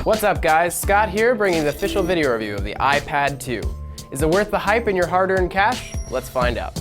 What's up guys, Scott here bringing the official video review of the iPad 2. Is it worth the hype and your hard-earned cash? Let's find out.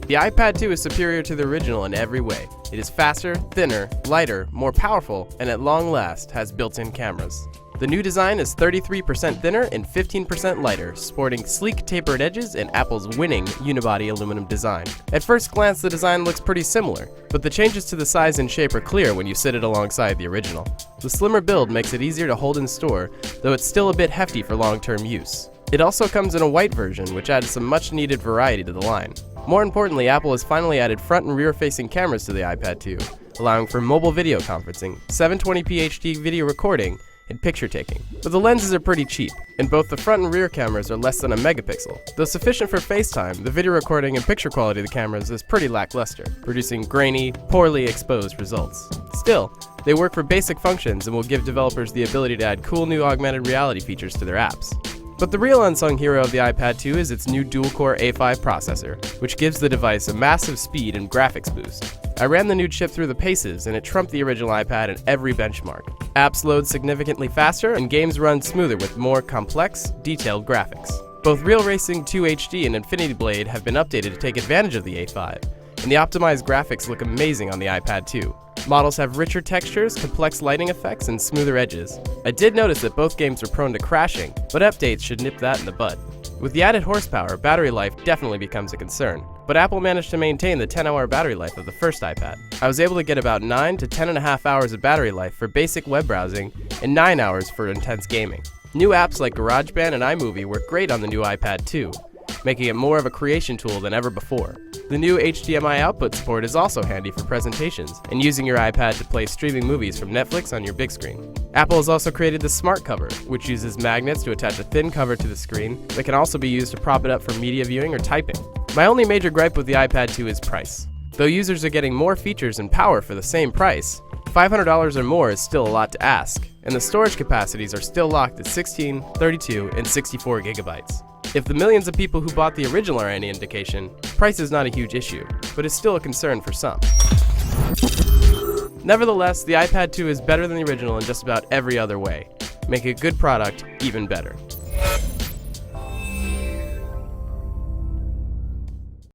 The iPad 2 is superior to the original in every way. It is faster, thinner, lighter, more powerful, and at long last has built-in cameras. The new design is 33% thinner and 15% lighter, sporting sleek tapered edges and Apple's winning unibody aluminum design. At first glance, the design looks pretty similar, but the changes to the size and shape are clear when you sit it alongside the original. The slimmer build makes it easier to hold and store, though it's still a bit hefty for long-term use. It also comes in a white version, which adds some much-needed variety to the line. More importantly, Apple has finally added front and rear-facing cameras to the iPad 2, allowing for mobile video conferencing, 720p HD video recording, and picture taking. But the lenses are pretty cheap, and both the front and rear cameras are less than a megapixel. Though sufficient for FaceTime, the video recording and picture quality of the cameras is pretty lackluster, producing grainy, poorly exposed results. Still, they work for basic functions and will give developers the ability to add cool new augmented reality features to their apps. But the real unsung hero of the iPad 2 is its new dual-core A5 processor, which gives the device a massive speed and graphics boost. I ran the new chip through the paces, and it trumped the original iPad in every benchmark. Apps load significantly faster, and games run smoother with more complex, detailed graphics. Both Real Racing 2 HD and Infinity Blade have been updated to take advantage of the A5, and the optimized graphics look amazing on the iPad 2. Models have richer textures, complex lighting effects, and smoother edges. I did notice that both games are prone to crashing, but updates should nip that in the bud. With the added horsepower, battery life definitely becomes a concern, but Apple managed to maintain the 10-hour battery life of the first iPad. I was able to get about 9 to 10.5 hours of battery life for basic web browsing and 9 hours for intense gaming. New apps like GarageBand and iMovie work great on the new iPad 2, making it more of a creation tool than ever before. The new HDMI output support is also handy for presentations and using your iPad to play streaming movies from Netflix on your big screen. Apple has also created the Smart Cover, which uses magnets to attach a thin cover to the screen that can also be used to prop it up for media viewing or typing. My only major gripe with the iPad 2 is price. Though users are getting more features and power for the same price, $500 or more is still a lot to ask, and the storage capacities are still locked at 16, 32, and 64 gigabytes. If the millions of people who bought the original are any indication, price is not a huge issue, but it's still a concern for some. Nevertheless, the iPad 2 is better than the original in just about every other way, making a good product even better.